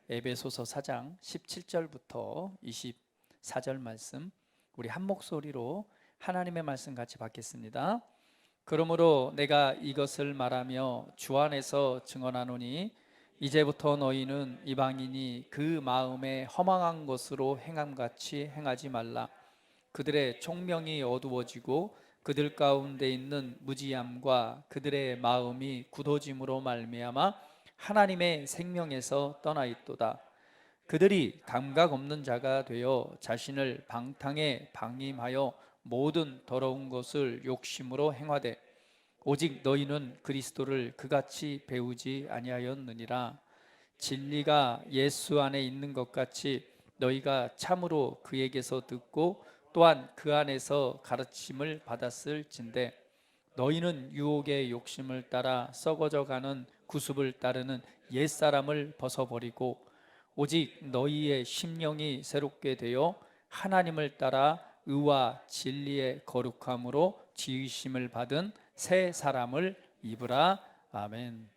에베소서 4장 17절부터 24절 말씀, 우리 한 목소리로 하나님의 말씀 같이 받겠습니다. 그러므로 내가 이것을 말하며 주 안에서 증언하노니 이제부터 너희는 이방인이 그 마음에 허망한 것으로 행함같이 행하지 말라. 그들의 총명이 어두워지고 그들 가운데 있는 무지함과 그들의 마음이 굳어짐으로 말미암아 하나님의 생명에서 떠나 있도다. 그들이 감각 없는 자가 되어 자신을 방탕에 방임하여 모든 더러운 것을 욕심으로 행하되 오직 너희는 그리스도를 그같이 배우지 아니하였느니라. 진리가 예수 안에 있는 것 같이 너희가 참으로 그에게서 듣고 또한 그 안에서 가르침을 받았을진대 너희는 유혹의 욕심을 따라 썩어져 가는 구습을 따르는 옛사람을 벗어버리고 오직 너희의 심령이 새롭게 되어 하나님을 따라 의와 진리의 거룩함으로 지으심을 받은 새 사람을 입으라. 아멘.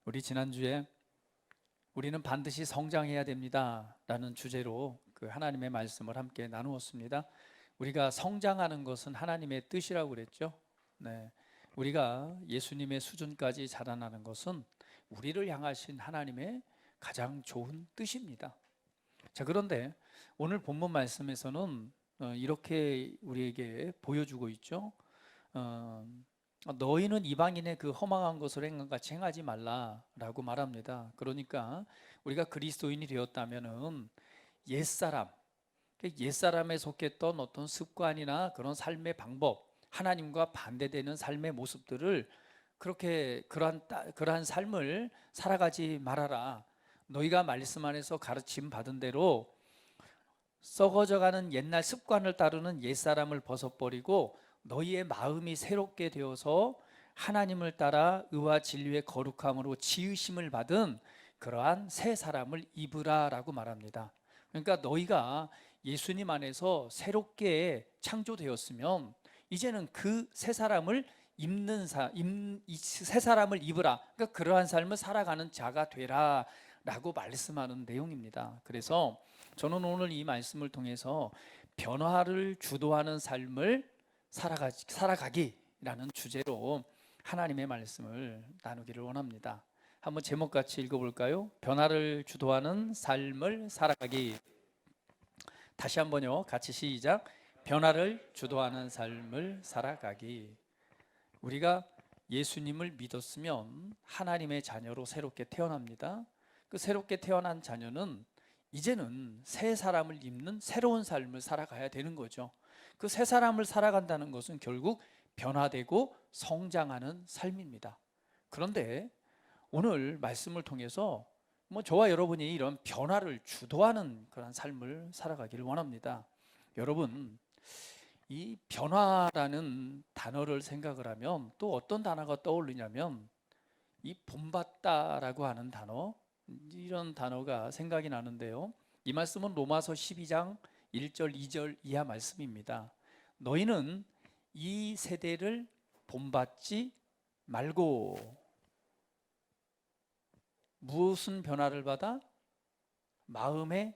우리 지난주에 우리는 반드시 성장해야 됩니다 라는 주제로 그 하나님의 말씀을 함께 나누었습니다. 우리가 성장하는 것은 하나님의 뜻이라고 그랬죠. 네, 우리가 예수님의 수준까지 자라나는 것은 우리를 향하신 하나님의 가장 좋은 뜻입니다. 자, 그런데 오늘 본문 말씀에서는 이렇게 우리에게 보여주고 있죠. 너희는 이방인의 그 허망한 것을 행함같이 행하지 말라라고 말합니다. 그러니까 우리가 그리스도인이 되었다면은 옛사람에 속했던 어떤 습관이나 그런 삶의 방법, 하나님과 반대되는 삶의 모습들을 그러한 삶을 살아가지 말아라. 너희가 말씀 안에서 가르침 받은 대로 썩어져가는 옛날 습관을 따르는 옛사람을 벗어버리고 너희의 마음이 새롭게 되어서 하나님을 따라 의와 진리의 거룩함으로 지으심을 받은 그러한 새 사람을 입으라라고 말합니다. 그러니까 너희가 예수님 안에서 새롭게 창조되었으면 이제는 그 새 사람을 새 사람을 입으라. 그러니까 그러한 삶을 살아가는 자가 되라라고 말씀하는 내용입니다. 그래서 저는 오늘 이 말씀을 통해서 변화를 주도하는 삶을 살아가기라는 주제로 하나님의 말씀을 나누기를 원합니다. 한번 제목같이 읽어볼까요? 변화를 주도하는 삶을 살아가기. 다시 한번요, 같이 시작. 변화를 주도하는 삶을 살아가기. 우리가 예수님을 믿었으면 하나님의 자녀로 새롭게 태어납니다. 그 새롭게 태어난 자녀는 이제는 새 사람을 입는 새로운 삶을 살아가야 되는 거죠. 그 새 사람을 살아간다는 것은 결국 변화되고 성장하는 삶입니다. 그런데 오늘 말씀을 통해서 저와 여러분이 이런 변화를 주도하는 그런 삶을 살아가기를 원합니다. 여러분, 이 변화라는 단어를 생각을 하면 또 어떤 단어가 떠오르냐면 이 본받다라고 하는 단어, 이런 단어가 생각이 나는데요. 이 말씀은 로마서 12장 1절 2절 이하 말씀입니다. 너희는 이 세대를 본받지 말고 무슨 변화를 받아? 마음의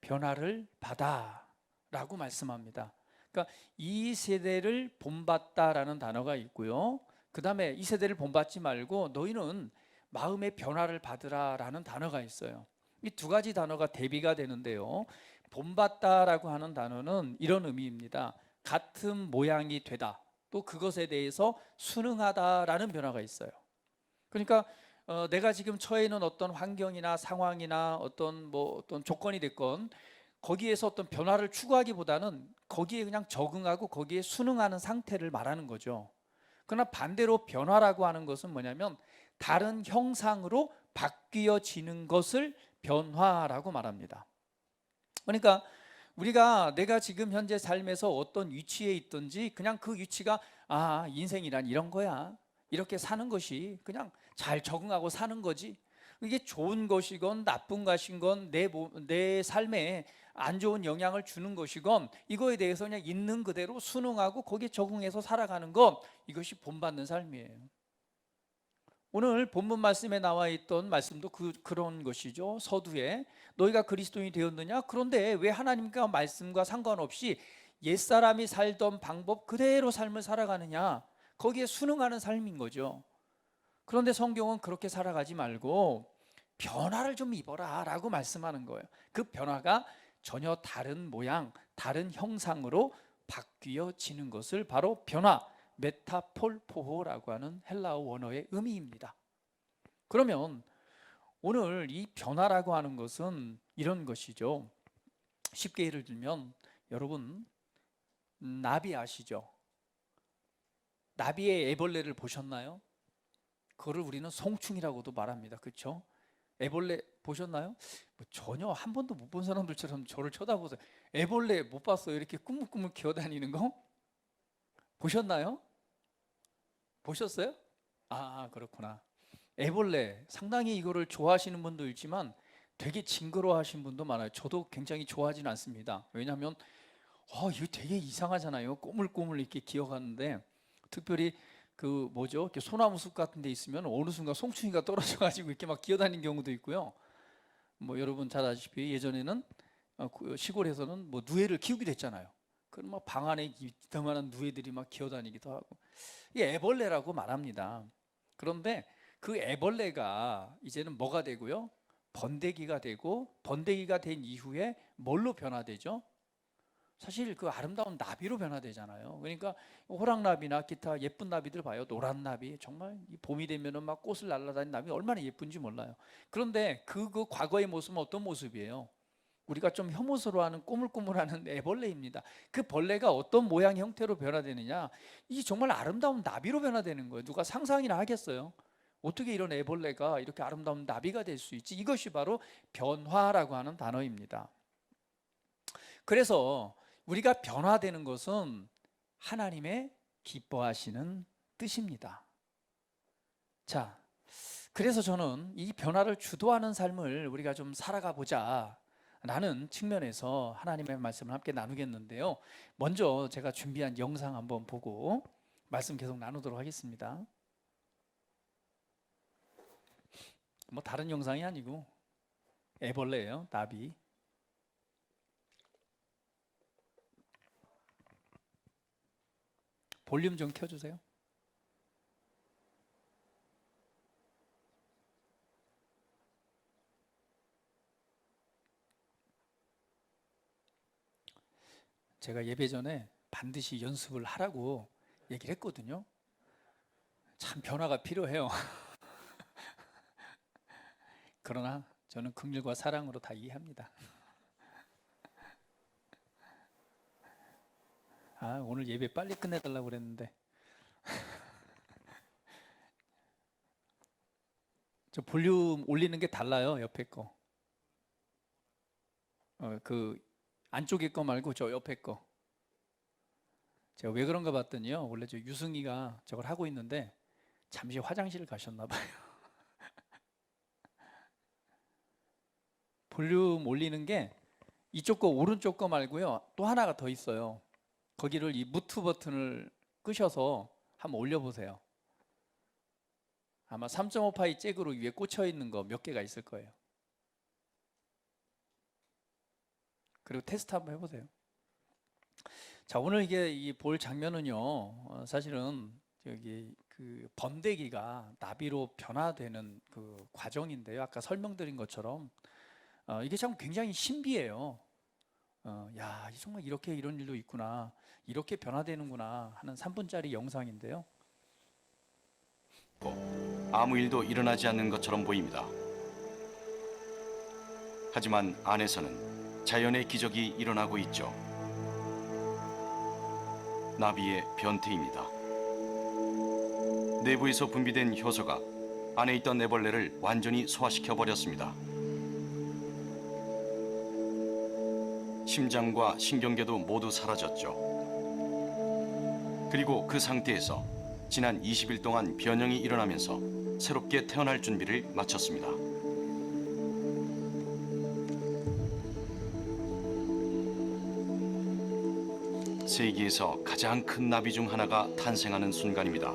변화를 받아 라고 말씀합니다. 그러니까 이 세대를 본받다라는 단어가 있고요. 그 다음에 이 세대를 본받지 말고 너희는 마음의 변화를 받으라 라는 단어가 있어요. 이 두 가지 단어가 대비가 되는데요. 본받다라고 하는 단어는 이런 의미입니다. 같은 모양이 되다, 또 그것에 대해서 순응하다라는 변화가 있어요. 그러니까 내가 지금 처해 있는 어떤 환경이나 상황이나 어떤 조건이 됐건 거기에서 어떤 변화를 추구하기보다는 거기에 그냥 적응하고 거기에 순응하는 상태를 말하는 거죠. 그러나 반대로 변화라고 하는 것은 뭐냐면 다른 형상으로 바뀌어지는 것을 변화라고 말합니다. 그러니까 우리가 내가 지금 현재 삶에서 어떤 위치에 있든지 그냥 그 위치가 인생이란 이런 거야, 이렇게 사는 것이 그냥 잘 적응하고 사는 거지, 이게 좋은 것이건 나쁜 것이건 내 삶에 안 좋은 영향을 주는 것이건 이거에 대해서 그냥 있는 그대로 순응하고 거기에 적응해서 살아가는 것, 이것이 본받는 삶이에요. 오늘 본문 말씀에 나와 있던 말씀도 그런 것이죠. 서두에 너희가 그리스도인이 되었느냐? 그런데 왜 하나님과 말씀과 상관없이 옛사람이 살던 방법 그대로 삶을 살아가느냐? 거기에 순응하는 삶인 거죠. 그런데 성경은 그렇게 살아가지 말고 변화를 좀 입어라 라고 말씀하는 거예요. 그 변화가 전혀 다른 모양, 다른 형상으로 바뀌어지는 것을 바로 변화, 메타폴포호라고 하는 헬라어 원어의 의미입니다. 그러면 오늘 이 변화라고 하는 것은 이런 것이죠. 쉽게 예를 들면 여러분 나비 아시죠? 나비의 애벌레를 보셨나요? 그거를 우리는 송충이라고도 말합니다. 그렇죠? 애벌레 보셨나요? 뭐 전혀 한 번도 못 본 사람들처럼 저를 쳐다보세요. 애벌레 못 봤어요? 이렇게 꾸물꾸물 기어다니는 거? 보셨나요? 보셨어요? 아, 그렇구나. 애벌레 상당히 이거를 좋아하시는 분도 있지만 되게 징그러워하시는 분도 많아요. 저도 굉장히 좋아하지는 않습니다. 왜냐하면 이거 되게 이상하잖아요. 꼬물꼬물 이렇게 기어가는데, 특별히 그 뭐죠? 이렇게 소나무 숲 같은 데 있으면 어느 순간 송충이가 떨어져 가지고 이렇게 막 기어다니는 경우도 있고요. 뭐 여러분 잘 아시다시피 예전에는 그 시골에서는 뭐 누에를 키우기도 했잖아요. 그럼 막 방 안에 이만한 누에들이 막 기어다니기도 하고, 이게 애벌레라고 말합니다. 그런데 그 애벌레가 이제는 뭐가 되고요? 번데기가 되고, 번데기가 된 이후에 뭘로 변화되죠? 사실 그 아름다운 나비로 변화되잖아요. 그러니까 호랑나비나 기타 예쁜 나비들 봐요. 노란 나비, 정말 이 봄이 되면은 막 꽃을 날아다니는 나비 얼마나 예쁜지 몰라요. 그런데 그 과거의 모습은 어떤 모습이에요? 우리가 좀 혐오스러워하는 꼬물꼬물하는 애벌레입니다. 그 벌레가 어떤 모양 형태로 변화되느냐? 이 정말 아름다운 나비로 변화되는 거예요. 누가 상상이나 하겠어요? 어떻게 이런 애벌레가 이렇게 아름다운 나비가 될 수 있지? 이것이 바로 변화라고 하는 단어입니다. 그래서 우리가 변화되는 것은 하나님의 기뻐하시는 뜻입니다. 자, 그래서 저는 이 변화를 주도하는 삶을 우리가 좀 살아가 보자 라는 측면에서 하나님의 말씀을 함께 나누겠는데요. 먼저 제가 준비한 영상 한번 보고 말씀 계속 나누도록 하겠습니다. 뭐 다른 영상이 아니고 애벌레예요. 나비. 볼륨 좀 켜주세요. 제가 예배 전에 반드시 연습을 하라고 얘기를 했거든요. 참 변화가 필요해요. 그러나 저는 긍휼과 사랑으로 다 이해합니다. 오늘 예배 빨리 끝내달라고 그랬는데 저 볼륨 올리는 게 달라요. 옆에 거. 그 안쪽에 거 말고 저 옆에 거. 제가 왜 그런가 봤더니요. 원래 저 유승이가 저걸 하고 있는데 잠시 화장실을 가셨나 봐요. 볼륨 올리는 게 이쪽 거 오른쪽 거 말고요. 또 하나가 더 있어요. 거기를 이 무트 버튼을 끄셔서 한번 올려보세요. 아마 3.5파이 잭으로 위에 꽂혀 있는 거 몇 개가 있을 거예요. 그리고 테스트 한번 해보세요. 자, 오늘 이게 이 볼 장면은요, 사실은 여기 그 번데기가 나비로 변화되는 그 과정인데요. 아까 설명드린 것처럼 이게 참 굉장히 신비해요. 야, 정말 이렇게 이런 일도 있구나, 이렇게 변화되는구나 하는 3분짜리 영상인데요. 아무 일도 일어나지 않는 것처럼 보입니다. 하지만 안에서는 자연의 기적이 일어나고 있죠. 나비의 변태입니다. 내부에서 분비된 효소가 안에 있던 애벌레를 완전히 소화시켜 버렸습니다. 심장과 신경계도 모두 사라졌죠. 그리고 그 상태에서 지난 20일 동안 변형이 일어나면서 새롭게 태어날 준비를 마쳤습니다. 세계에서 가장 큰 나비 중 하나가 탄생하는 순간입니다.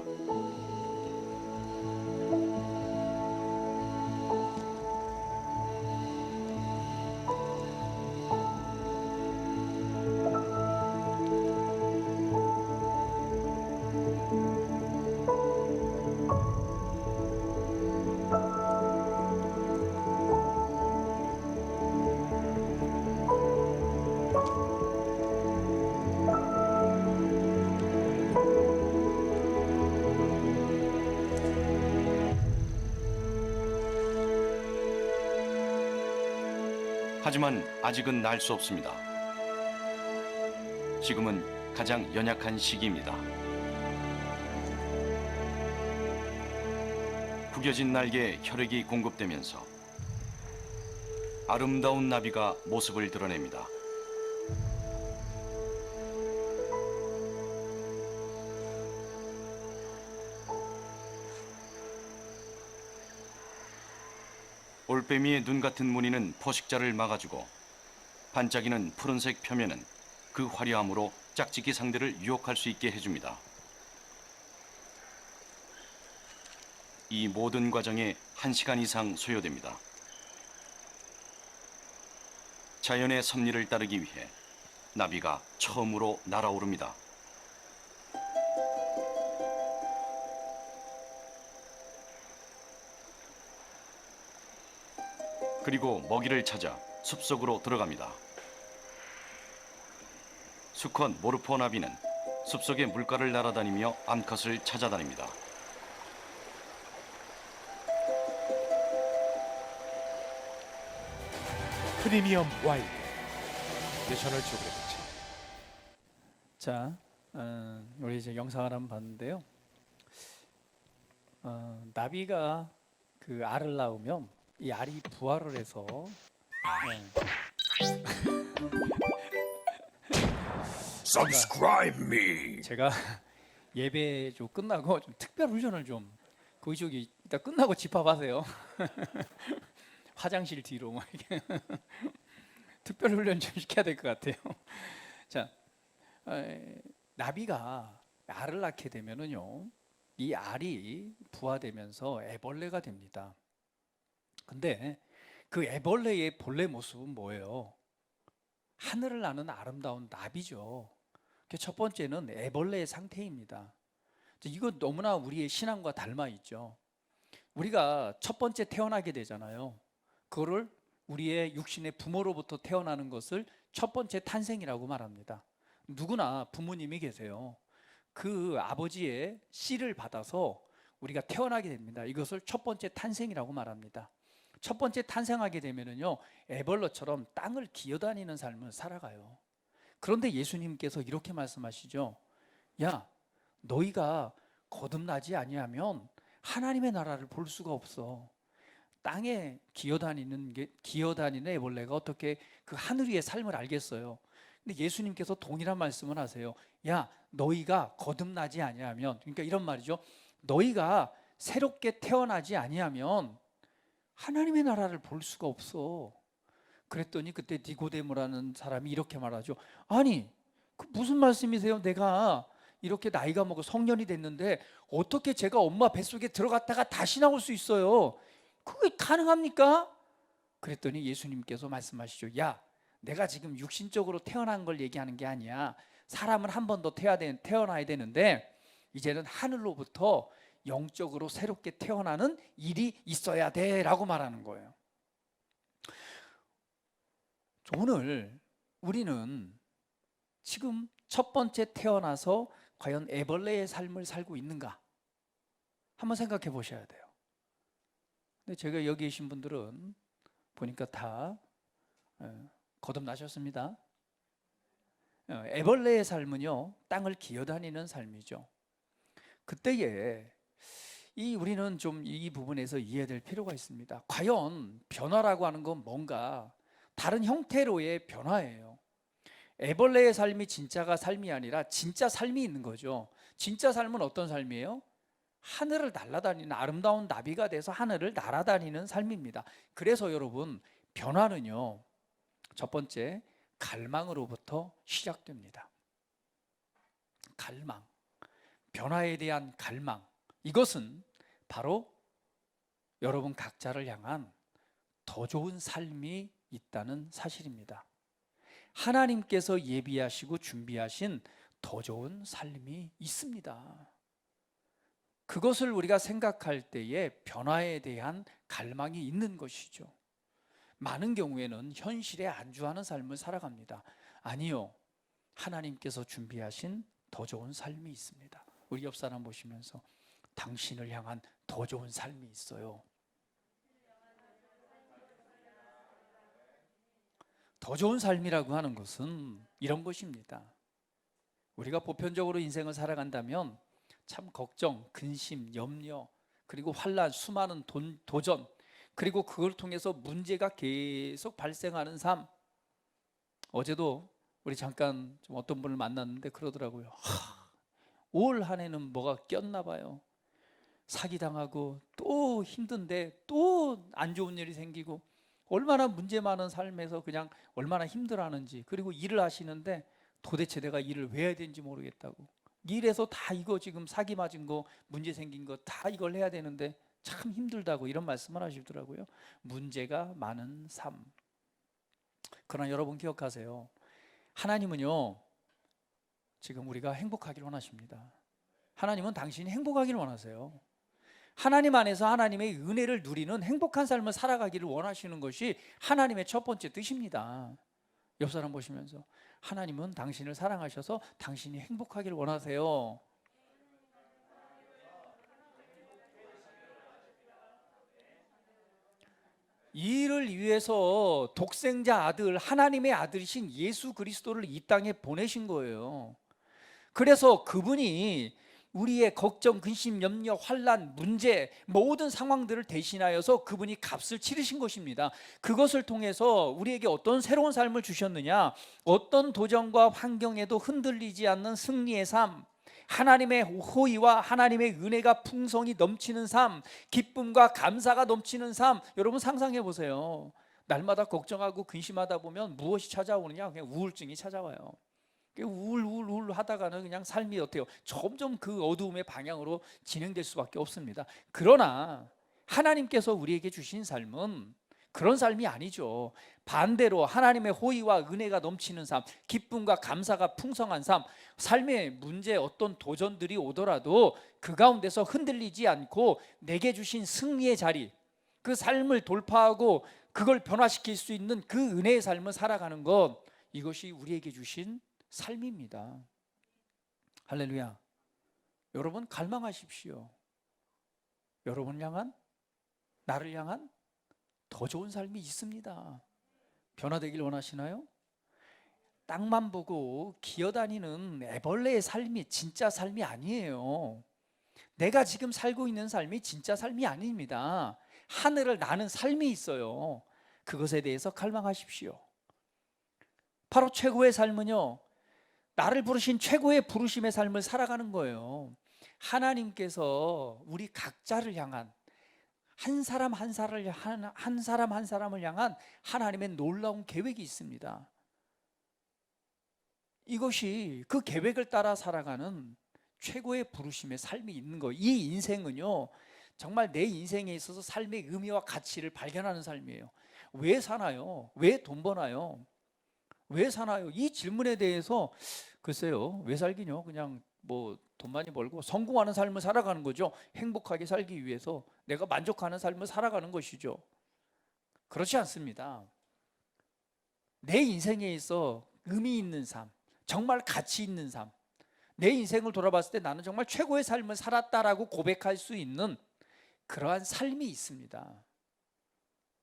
하지만 아직은 날 수 없습니다. 지금은 가장 연약한 시기입니다. 구겨진 날개에 혈액이 공급되면서 아름다운 나비가 모습을 드러냅니다. 올빼미의 눈 같은 무늬는 포식자를 막아주고 반짝이는 푸른색 표면은 그 화려함으로 짝짓기 상대를 유혹할 수 있게 해줍니다. 이 모든 과정에 1시간 이상 소요됩니다. 자연의 섭리를 따르기 위해 나비가 처음으로 날아오릅니다. 그리고 먹이를 찾아 숲속으로 들어갑니다. 수컷 모르포 나비는 숲속의 물가를 날아다니며 암컷을 찾아다닙니다. 프리미엄 와이드 내셔널 지오그래피치. 자, 우리 이제 영상을 한번 봤는데요. 나비가 그 알을 낳으면 이 알이 부화를 해서 Subscribe me. 제가 예배 좀 끝나고 좀 특별 훈련을 좀 거기 저기 이따 끝나고 집합하세요. 화장실 뒤로 막 이렇게 특별 훈련 좀 시켜야 될 것 같아요. 자, 나비가 알을 낳게 되면은요, 이 알이 부화되면서 애벌레가 됩니다. 근데 그 애벌레의 본래 모습은 뭐예요? 하늘을 나는 아름다운 나비죠. 첫 번째는 애벌레의 상태입니다. 이거 너무나 우리의 신앙과 닮아 있죠. 우리가 첫 번째 태어나게 되잖아요. 그거를 우리의 육신의 부모로부터 태어나는 것을 첫 번째 탄생이라고 말합니다. 누구나 부모님이 계세요. 그 아버지의 씨를 받아서 우리가 태어나게 됩니다. 이것을 첫 번째 탄생이라고 말합니다. 첫 번째 탄생하게 되면은요, 애벌레처럼 땅을 기어다니는 삶을 살아가요. 그런데 예수님께서 이렇게 말씀하시죠. 야, 너희가 거듭나지 아니하면 하나님의 나라를 볼 수가 없어. 땅에 기어다니는 애벌레가 어떻게 그 하늘 위의 삶을 알겠어요? 근데 예수님께서 동일한 말씀을 하세요. 야, 너희가 거듭나지 아니하면, 그러니까 이런 말이죠. 너희가 새롭게 태어나지 아니하면 하나님의 나라를 볼 수가 없어. 그랬더니 그때 니고데모라는 사람이 이렇게 말하죠. 아니, 그 무슨 말씀이세요? 내가 이렇게 나이가 먹고 성년이 됐는데 어떻게 제가 엄마 뱃속에 들어갔다가 다시 나올 수 있어요? 그게 가능합니까? 그랬더니 예수님께서 말씀하시죠. 야, 내가 지금 육신적으로 태어난 걸 얘기하는 게 아니야. 사람은 한 번 더 태어나야 되는데 이제는 하늘로부터 영적으로 새롭게 태어나는 일이 있어야 돼 라고 말하는 거예요. 오늘 우리는 지금 첫 번째 태어나서 과연 애벌레의 삶을 살고 있는가 한번 생각해 보셔야 돼요. 근데 제가 여기 계신 분들은 보니까 다 거듭나셨습니다. 애벌레의 삶은요, 땅을 기어다니는 삶이죠. 그때에 우리는 좀 이 부분에서 이해될 필요가 있습니다. 과연 변화라고 하는 건 뭔가 다른 형태로의 변화예요. 애벌레의 삶이 진짜가 삶이 아니라 진짜 삶이 있는 거죠. 진짜 삶은 어떤 삶이에요? 하늘을 날아다니는 아름다운 나비가 돼서 하늘을 날아다니는 삶입니다. 그래서 여러분, 변화는요, 첫 번째 갈망으로부터 시작됩니다. 갈망, 변화에 대한 갈망, 이것은 바로 여러분 각자를 향한 더 좋은 삶이 있다는 사실입니다. 하나님께서 예비하시고 준비하신 더 좋은 삶이 있습니다. 그것을 우리가 생각할 때에 변화에 대한 갈망이 있는 것이죠. 많은 경우에는 현실에 안주하는 삶을 살아갑니다. 아니요, 하나님께서 준비하신 더 좋은 삶이 있습니다. 우리 옆 사람 보시면서 당신을 향한 더 좋은 삶이 있어요. 더 좋은 삶이라고 하는 것은 이런 것입니다. 우리가 보편적으로 인생을 살아간다면 참 걱정, 근심, 염려, 그리고 환난, 수많은 도전, 그리고 그걸 통해서 문제가 계속 발생하는 삶. 어제도 우리 잠깐 좀 어떤 분을 만났는데 그러더라고요. 올 한 해는 뭐가 꼈나 봐요. 사기당하고 또 힘든데 또 안 좋은 일이 생기고 얼마나 문제 많은 삶에서 그냥 얼마나 힘들어하는지, 그리고 일을 하시는데 도대체 내가 일을 왜 해야 되는지 모르겠다고, 일에서 다 이거 지금 사기 맞은 거 문제 생긴 거 다 이걸 해야 되는데 참 힘들다고 이런 말씀을 하시더라고요. 문제가 많은 삶. 그러나 여러분 기억하세요. 하나님은요, 지금 우리가 행복하기를 원하십니다. 하나님은 당신이 행복하기를 원하세요. 하나님 안에서 하나님의 은혜를 누리는 행복한 삶을 살아가기를 원하시는 것이 하나님의 첫 번째 뜻입니다. 옆 사람 보시면서, 하나님은 당신을 사랑하셔서 당신이 행복하기를 원하세요. 이를 위해서 독생자 아들, 하나님의 아들이신 예수 그리스도를 이 땅에 보내신 거예요. 그래서 그분이 우리의 걱정, 근심, 염려, 환난, 문제, 모든 상황들을 대신하여서 그분이 값을 치르신 것입니다. 그것을 통해서 우리에게 어떤 새로운 삶을 주셨느냐, 어떤 도전과 환경에도 흔들리지 않는 승리의 삶, 하나님의 호의와 하나님의 은혜가 풍성히 넘치는 삶, 기쁨과 감사가 넘치는 삶. 여러분 상상해 보세요. 날마다 걱정하고 근심하다 보면 무엇이 찾아오느냐? 그냥 우울증이 찾아와요. 우울 하다가는 그냥 삶이 어때요? 점점 그 어두움의 방향으로 진행될 수밖에 없습니다. 그러나 하나님께서 우리에게 주신 삶은 그런 삶이 아니죠. 반대로 하나님의 호의와 은혜가 넘치는 삶, 기쁨과 감사가 풍성한 삶, 삶의 문제, 어떤 도전들이 오더라도 그 가운데서 흔들리지 않고 내게 주신 승리의 자리, 그 삶을 돌파하고 그걸 변화시킬 수 있는 그 은혜의 삶을 살아가는 것, 이것이 우리에게 주신 삶입니다. 할렐루야. 여러분 갈망하십시오. 여러분을 향한, 나를 향한 더 좋은 삶이 있습니다. 변화되길 원하시나요? 땅만 보고 기어다니는 애벌레의 삶이 진짜 삶이 아니에요. 내가 지금 살고 있는 삶이 진짜 삶이 아닙니다. 하늘을 나는 삶이 있어요. 그것에 대해서 갈망하십시오. 바로 최고의 삶은요, 나를 부르신 최고의 부르심의 삶을 살아가는 거예요. 하나님께서 우리 각자를 향한, 한 사람 한 사람을 향한 하나님의 놀라운 계획이 있습니다. 이것이 그 계획을 따라 살아가는 최고의 부르심의 삶이 있는 거예요. 이 인생은요, 정말 내 인생에 있어서 삶의 의미와 가치를 발견하는 삶이에요. 왜 사나요? 왜 돈 버나요? 왜 사나요? 이 질문에 대해서 글쎄요, 왜 살기뇨? 그냥 뭐 돈 많이 벌고 성공하는 삶을 살아가는 거죠. 행복하게 살기 위해서 내가 만족하는 삶을 살아가는 것이죠. 그렇지 않습니다. 내 인생에 있어 의미 있는 삶, 정말 가치 있는 삶, 내 인생을 돌아봤을 때 나는 정말 최고의 삶을 살았다라고 고백할 수 있는 그러한 삶이 있습니다.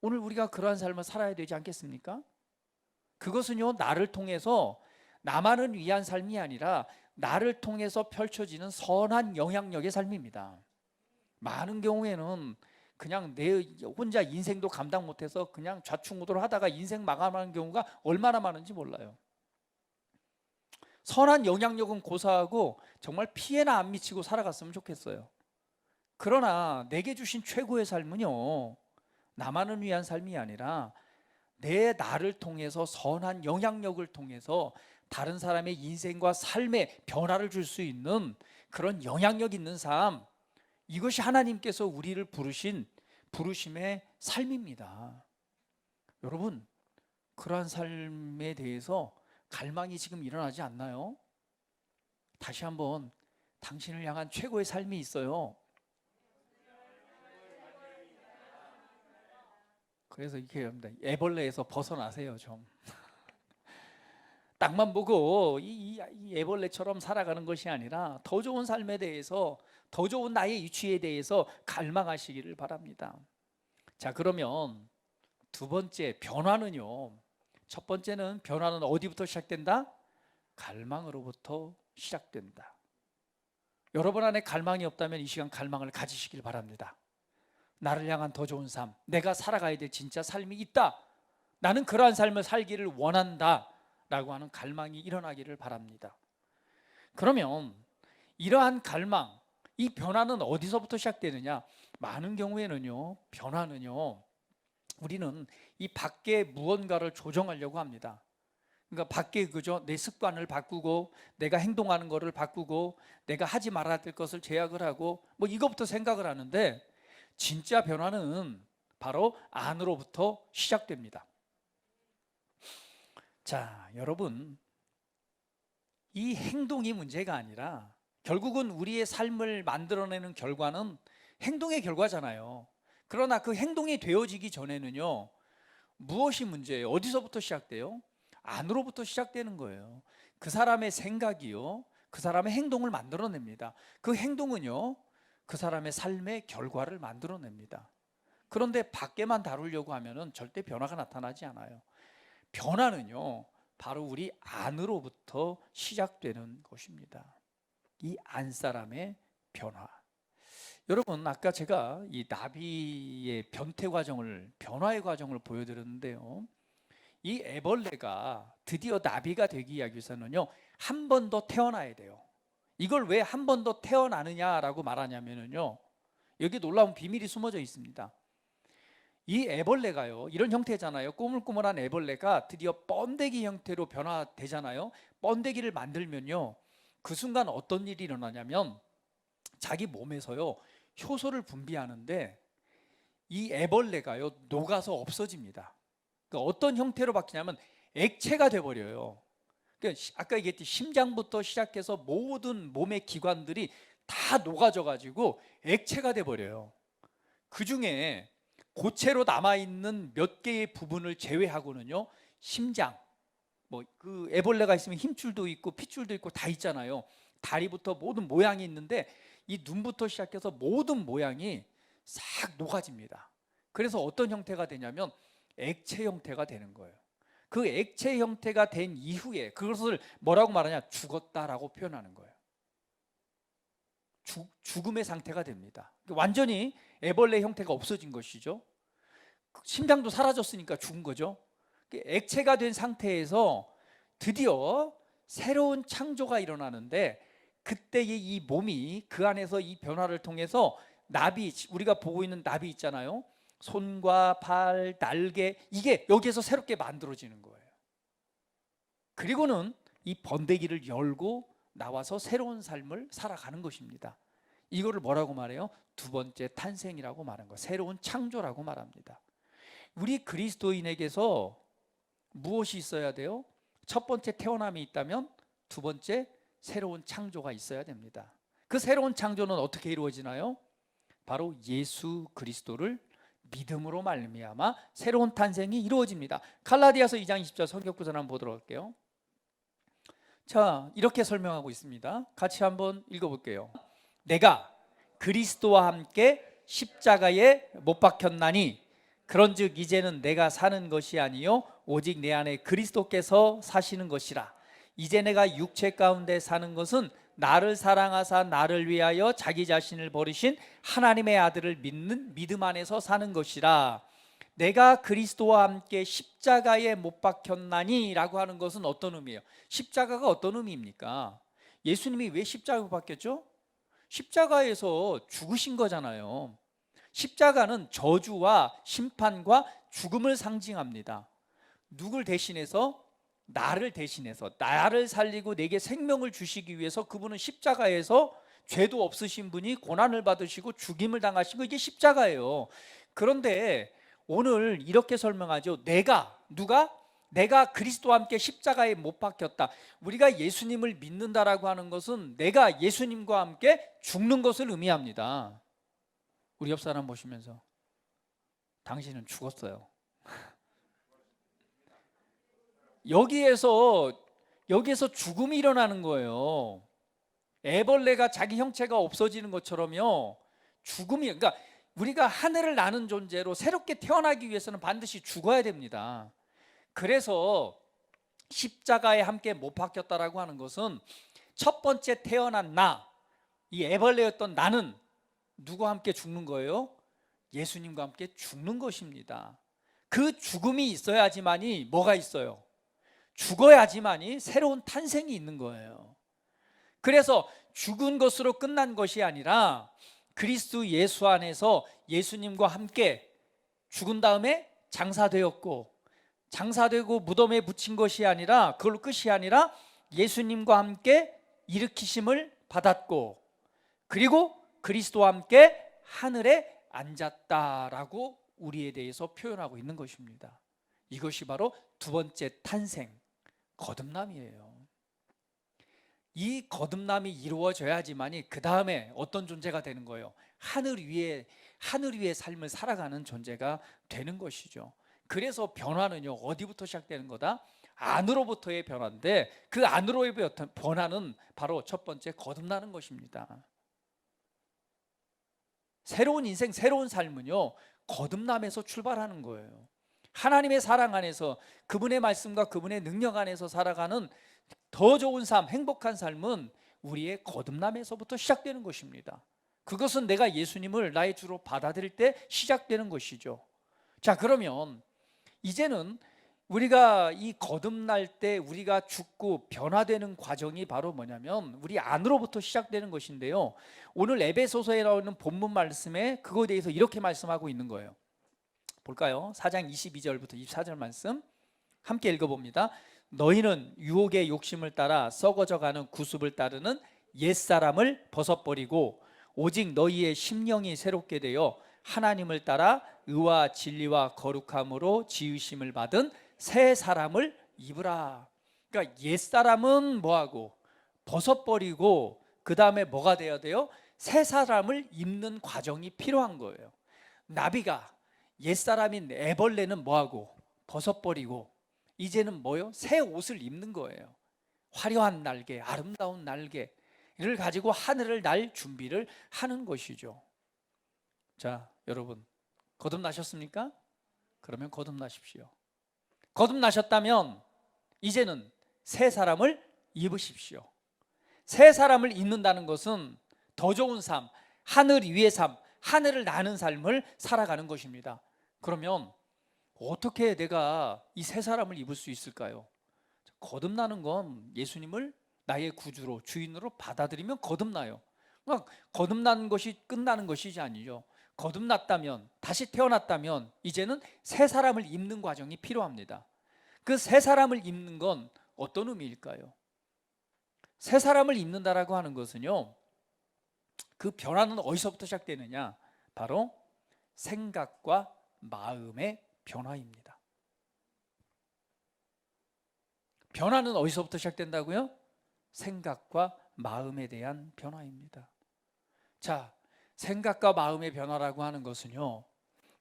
오늘 우리가 그러한 삶을 살아야 되지 않겠습니까? 그것은요, 나를 통해서 나만을 위한 삶이 아니라 나를 통해서 펼쳐지는 선한 영향력의 삶입니다. 많은 경우에는 그냥 내 혼자 인생도 감당 못해서 그냥 좌충우돌 하다가 인생 마감하는 경우가 얼마나 많은지 몰라요. 선한 영향력은 고사하고 정말 피해나 안 미치고 살아갔으면 좋겠어요. 그러나 내게 주신 최고의 삶은요, 나만을 위한 삶이 아니라 내 나를 통해서 선한 영향력을 통해서 다른 사람의 인생과 삶에 변화를 줄 수 있는 그런 영향력 있는 삶, 이것이 하나님께서 우리를 부르신 부르심의 삶입니다. 여러분, 그러한 삶에 대해서 갈망이 지금 일어나지 않나요? 다시 한번, 당신을 향한 최고의 삶이 있어요. 그래서 이렇게 합니다. 애벌레에서 벗어나세요 좀. 땅만 보고 이 애벌레처럼 살아가는 것이 아니라 더 좋은 삶에 대해서, 더 좋은 나의 위치에 대해서 갈망하시기를 바랍니다. 자, 그러면 두 번째 변화는요, 첫 번째는 변화는 어디부터 시작된다? 갈망으로부터 시작된다. 여러분 안에 갈망이 없다면 이 시간 갈망을 가지시길 바랍니다. 나를 향한 더 좋은 삶, 내가 살아가야 될 진짜 삶이 있다, 나는 그러한 삶을 살기를 원한다 라고 하는 갈망이 일어나기를 바랍니다. 그러면 이러한 갈망, 이 변화는 어디서부터 시작되느냐? 많은 경우에는요, 변화는요, 우리는 이 밖에 무언가를 조정하려고 합니다. 그러니까 밖에 그저 내 습관을 바꾸고 내가 행동하는 것을 바꾸고 내가 하지 말아야 될 것을 제약을 하고 뭐 이것부터 생각을 하는데, 진짜 변화는 바로 안으로부터 시작됩니다. 자, 여러분, 이 행동이 문제가 아니라 결국은 우리의 삶을 만들어내는 결과는 행동의 결과잖아요. 그러나 그 행동이 되어지기 전에는요, 무엇이 문제예요? 어디서부터 시작돼요? 안으로부터 시작되는 거예요. 그 사람의 생각이요, 그 사람의 행동을 만들어냅니다. 그 행동은요, 그 사람의 삶의 결과를 만들어냅니다. 그런데 밖에만 다루려고 하면은 절대 변화가 나타나지 않아요. 변화는요, 바로 우리 안으로부터 시작되는 것입니다. 이 안사람의 변화. 여러분, 아까 제가 이 나비의 변태 과정을, 변화의 과정을 보여드렸는데요, 이 애벌레가 드디어 나비가 되기 위해서는요, 한 번 더 태어나야 돼요. 이걸 왜 한 번 더 태어나느냐라고 말하냐면요, 여기 놀라운 비밀이 숨어져 있습니다. 이 애벌레가요, 이런 형태잖아요. 꼬물꼬물한 애벌레가 드디어 번데기 형태로 변화되잖아요. 번데기를 만들면요, 그 순간 어떤 일이 일어나냐면 자기 몸에서요, 효소를 분비하는데 이 애벌레가요, 녹아서 없어집니다. 그러니까 어떤 형태로 바뀌냐면 액체가 돼버려요. 그러니까 아까 얘기했듯이 심장부터 시작해서 모든 몸의 기관들이 다 녹아져 가지고 액체가 돼버려요. 그 중에 고체로 남아있는 몇 개의 부분을 제외하고는요, 심장, 뭐 그 애벌레가 있으면 힘줄도 있고 핏줄도 있고 다 있잖아요. 다리부터 모든 모양이 있는데 이 눈부터 시작해서 모든 모양이 싹 녹아집니다. 그래서 어떤 형태가 되냐면 액체 형태가 되는 거예요. 그 액체 형태가 된 이후에 그것을 뭐라고 말하냐? 죽었다라고 표현하는 거예요. 죽음의 상태가 됩니다. 완전히 애벌레 형태가 없어진 것이죠. 심장도 사라졌으니까 죽은 거죠. 액체가 된 상태에서 드디어 새로운 창조가 일어나는데, 그때의 이 몸이 그 안에서 이 변화를 통해서 나비, 우리가 보고 있는 나비 있잖아요. 손과 발, 날개, 이게 여기에서 새롭게 만들어지는 거예요. 그리고는 이 번데기를 열고 나와서 새로운 삶을 살아가는 것입니다. 이거를 뭐라고 말해요? 두 번째 탄생이라고 말하는 거, 새로운 창조라고 말합니다. 우리 그리스도인에게서 무엇이 있어야 돼요? 첫 번째 태어남이 있다면 두 번째 새로운 창조가 있어야 됩니다. 그 새로운 창조는 어떻게 이루어지나요? 바로 예수 그리스도를 믿음으로 말미암아 새로운 탄생이 이루어집니다. 갈라디아서 2장 20절 성경구절 한번 보도록 할게요. 자, 이렇게 설명하고 있습니다. 같이 한번 읽어볼게요. 내가 그리스도와 함께 십자가에 못 박혔나니 그런즉 이제는 내가 사는 것이 아니요 오직 내 안에 그리스도께서 사시는 것이라. 이제 내가 육체 가운데 사는 것은 나를 사랑하사 나를 위하여 자기 자신을 버리신 하나님의 아들을 믿는 믿음 안에서 사는 것이라. 내가 그리스도와 함께 십자가에 못 박혔나니 라고 하는 것은 어떤 의미예요? 십자가가 어떤 의미입니까? 예수님이 왜 십자가에 못 박혔죠? 십자가에서 죽으신 거잖아요. 십자가는 저주와 심판과 죽음을 상징합니다. 누굴 대신해서? 나를 대신해서, 나를 살리고 내게 생명을 주시기 위해서 그분은 십자가에서 죄도 없으신 분이 고난을 받으시고 죽임을 당하시고, 이게 십자가예요. 그런데 오늘 이렇게 설명하죠. 내가 그리스도와 함께 십자가에 못 박혔다. 우리가 예수님을 믿는다라고 하는 것은 내가 예수님과 함께 죽는 것을 의미합니다. 우리 옆 사람 보시면서 당신은 죽었어요. 여기에서 죽음이 일어나는 거예요. 애벌레가 자기 형체가 없어지는 것처럼요, 죽음이, 그러니까 우리가 하늘을 나는 존재로 새롭게 태어나기 위해서는 반드시 죽어야 됩니다. 그래서 십자가에 함께 못 박혔다라고 하는 것은 첫 번째 태어난 나, 이 애벌레였던 나는 누구와 함께 죽는 거예요? 예수님과 함께 죽는 것입니다. 그 죽음이 있어야지만이 뭐가 있어요? 죽어야지만이 새로운 탄생이 있는 거예요. 그래서 죽은 것으로 끝난 것이 아니라 그리스도 예수 안에서 예수님과 함께 죽은 다음에 장사되었고, 장사되고 무덤에 묻힌 것이 아니라, 그걸로 끝이 아니라 예수님과 함께 일으키심을 받았고, 그리고 그리스도와 함께 하늘에 앉았다라고 우리에 대해서 표현하고 있는 것입니다. 이것이 바로 두 번째 탄생, 거듭남이에요. 이 거듭남이 이루어져야지만이 그 다음에 어떤 존재가 되는 거예요? 하늘 위의 삶을 살아가는 존재가 되는 것이죠. 그래서 변화는요, 어디부터 시작되는 거다? 안으로부터의 변화인데, 그 안으로의 변화는 바로 첫 번째 거듭나는 것입니다. 새로운 인생, 새로운 삶은요, 거듭남에서 출발하는 거예요. 하나님의 사랑 안에서, 그분의 말씀과 그분의 능력 안에서 살아가는 더 좋은 삶, 행복한 삶은 우리의 거듭남에서부터 시작되는 것입니다. 그것은 내가 예수님을 나의 주로 받아들일 때 시작되는 것이죠. 자, 그러면 이제는 우리가 이 거듭날 때 우리가 죽고 변화되는 과정이 바로 뭐냐면 우리 안으로부터 시작되는 것인데요, 오늘 에베소서에 나오는 본문 말씀에 그거에 대해서 이렇게 말씀하고 있는 거예요. 볼까요? 4장 22절부터 24절 말씀 함께 읽어봅니다. 너희는 유혹의 욕심을 따라 썩어져가는 구습을 따르는 옛사람을 벗어버리고 오직 너희의 심령이 새롭게 되어 하나님을 따라 의와 진리와 거룩함으로 지으심을 받은 새 사람을 입으라. 그러니까 옛사람은 뭐하고 벗어버리고 그 다음에 뭐가 되어야 돼요? 새 사람을 입는 과정이 필요한 거예요. 나비가 옛사람인 애벌레는 뭐하고 벗어버리고 이제는 뭐요? 새 옷을 입는 거예요. 화려한 날개, 아름다운 날개를 가지고 하늘을 날 준비를 하는 것이죠. 자, 여러분 거듭나셨습니까? 그러면 거듭나십시오. 거듭나셨다면 이제는 새 사람을 입으십시오. 새 사람을 입는다는 것은 더 좋은 삶, 하늘 위의 삶, 하늘을 나는 삶을 살아가는 것입니다. 그러면 어떻게 내가 이 새 사람을 입을 수 있을까요? 거듭나는 건 예수님을 나의 구주로, 주인으로 받아들이면 거듭나요. 거듭나는 것이 끝나는 것이지 아니죠. 거듭났다면, 다시 태어났다면 이제는 새 사람을 입는 과정이 필요합니다. 그 새 사람을 입는 건 어떤 의미일까요? 새 사람을 입는다라고 하는 것은요, 그 변화는 어디서부터 시작되느냐? 바로 생각과 마음의 변화입니다. 변화는 어디서부터 시작된다고요? 생각과 마음에 대한 변화입니다. 자, 생각과 마음의 변화라고 하는 것은요,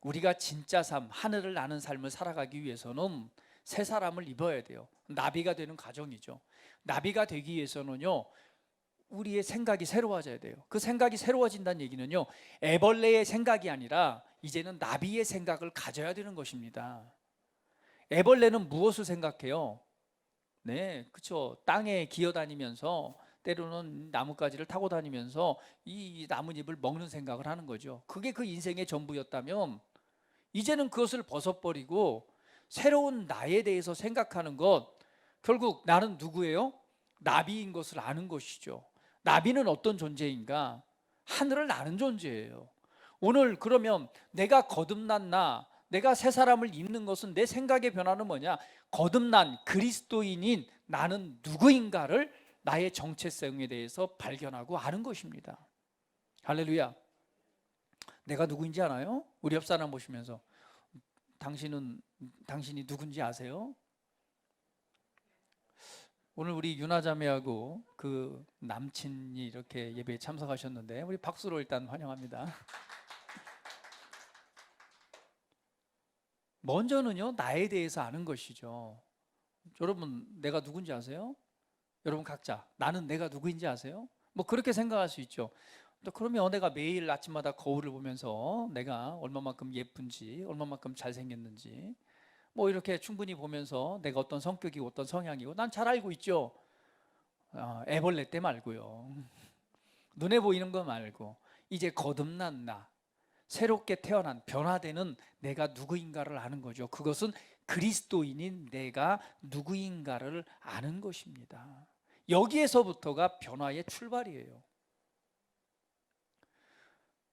우리가 진짜 삶, 하늘을 나는 삶을 살아가기 위해서는 새 사람을 입어야 돼요. 나비가 되는 과정이죠. 나비가 되기 위해서는요, 우리의 생각이 새로워져야 돼요. 그 생각이 새로워진다는 얘기는요, 애벌레의 생각이 아니라 이제는 나비의 생각을 가져야 되는 것입니다. 애벌레는 무엇을 생각해요? 네, 그렇죠. 땅에 기어다니면서 때로는 나뭇가지를 타고 다니면서 이 나뭇잎을 먹는 생각을 하는 거죠. 그게 그 인생의 전부였다면 이제는 그것을 벗어버리고 새로운 나에 대해서 생각하는 것, 결국 나는 누구예요? 나비인 것을 아는 것이죠. 나비는 어떤 존재인가? 하늘을 나는 존재예요. 오늘 그러면 내가 거듭난 나, 내가 새 사람을 입는 것은 내 생각의 변화는 뭐냐? 거듭난 그리스도인인 나는 누구인가를 나의 정체성에 대해서 발견하고 아는 것입니다. 할렐루야. 내가 누구인지 아나요? 우리 옆 사람 보시면서 당신이 누군지 아세요? 오늘 우리 유나자매하고 그 남친이 이렇게 예배에 참석하셨는데 우리 박수로 일단 환영합니다. 먼저는요, 나에 대해서 아는 것이죠. 여러분, 내가 누군지 아세요? 여러분 각자 나는 내가 누구인지 아세요? 뭐 그렇게 생각할 수 있죠. 그러면 내가 매일 아침마다 거울을 보면서 내가 얼마만큼 예쁜지, 얼마만큼 잘생겼는지, 뭐 이렇게 충분히 보면서 내가 어떤 성격이고 어떤 성향이고 난 잘 알고 있죠. 애벌레 때 말고요. 눈에 보이는 거 말고 이제 거듭난 나, 새롭게 태어난 변화되는 내가 누구인가를 아는 거죠. 그것은 그리스도인인 내가 누구인가를 아는 것입니다. 여기에서부터가 변화의 출발이에요.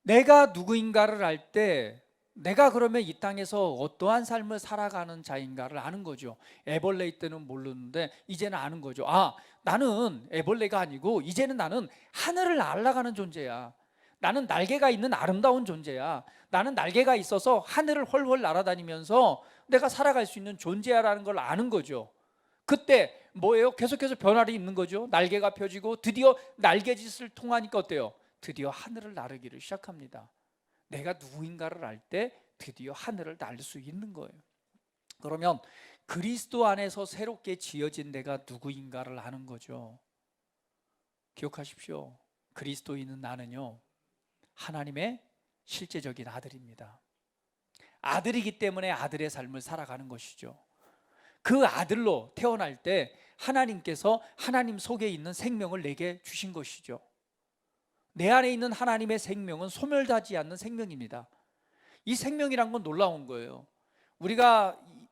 내가 누구인가를 알 때 내가 그러면 이 땅에서 어떠한 삶을 살아가는 자인가를 아는 거죠. 애벌레 때는 모르는데 이제는 아는 거죠. 아, 나는 애벌레가 아니고 이제는 나는 하늘을 날아가는 존재야. 나는 날개가 있는 아름다운 존재야. 나는 날개가 있어서 하늘을 훨훨 날아다니면서 내가 살아갈 수 있는 존재야라는 걸 아는 거죠. 그때 뭐예요? 계속해서 변화를 입는 거죠. 날개가 펴지고 드디어 날개짓을 통하니까 어때요? 드디어 하늘을 나르기를 시작합니다. 내가 누구인가를 알 때 드디어 하늘을 날 수 있는 거예요. 그러면 그리스도 안에서 새롭게 지어진 내가 누구인가를 아는 거죠. 기억하십시오. 그리스도인은 나는요, 하나님의 실제적인 아들입니다. 아들이기 때문에 아들의 삶을 살아가는 것이죠. 그 아들로 태어날 때 하나님께서 하나님 속에 있는 생명을 내게 주신 것이죠. 내 안에 있는 하나님의 생명은 소멸하지 않는 생명입니다. 이 생명이란 건 놀라운 거예요.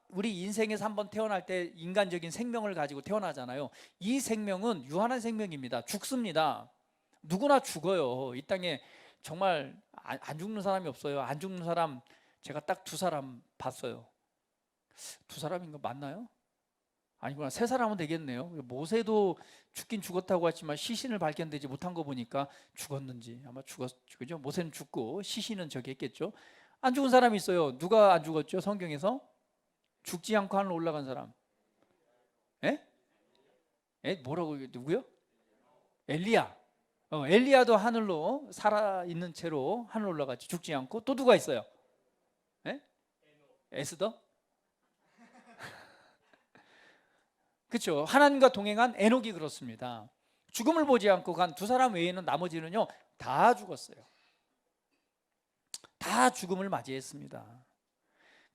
우리 인생에서 한번 태어날 때 인간적인 생명을 가지고 태어나잖아요. 이 생명은 유한한 생명입니다. 죽습니다. 누구나 죽어요. 이 땅에 정말 안 죽는 사람이 없어요. 안 죽는 사람 제가 딱 2사람 봤어요. 2사람인 거 맞나요? 아니구나. 3사람은 되겠네요. 모세도 죽긴 죽었다고 했지만 시신을 발견되지 못한 거 보니까 죽었는지 아마 죽었죠. 모세는 죽고 시신은 저기 했겠죠. 안 죽은 사람이 있어요. 누가 안 죽었죠? 성경에서 죽지 않고 하늘로 올라간 사람. 예? 뭐라고 누구요? 엘리야. 엘리야도 하늘로 살아있는 채로 하늘로 올라갔지. 죽지 않고. 또 누가 있어요? 에스더? 그렇죠. 하나님과 동행한 에녹이 그렇습니다. 죽음을 보지 않고 간 2사람 외에는 나머지는요 다 죽었어요. 다 죽음을 맞이했습니다.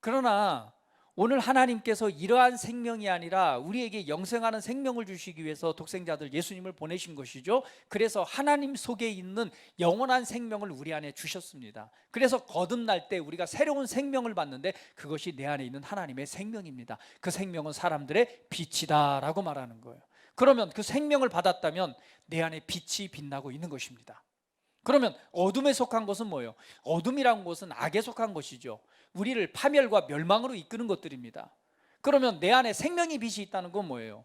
그러나 오늘 하나님께서 이러한 생명이 아니라 우리에게 영생하는 생명을 주시기 위해서 독생자들 예수님을 보내신 것이죠. 그래서 하나님 속에 있는 영원한 생명을 우리 안에 주셨습니다. 그래서 거듭날 때 우리가 새로운 생명을 받는데 그것이 내 안에 있는 하나님의 생명입니다. 그 생명은 사람들의 빛이다 라고 말하는 거예요. 그러면 그 생명을 받았다면 내 안에 빛이 빛나고 있는 것입니다. 그러면 어둠에 속한 것은 뭐예요? 어둠이란 것은 악에 속한 것이죠. 우리를 파멸과 멸망으로 이끄는 것들입니다. 그러면 내 안에 생명의 빛이 있다는 건 뭐예요?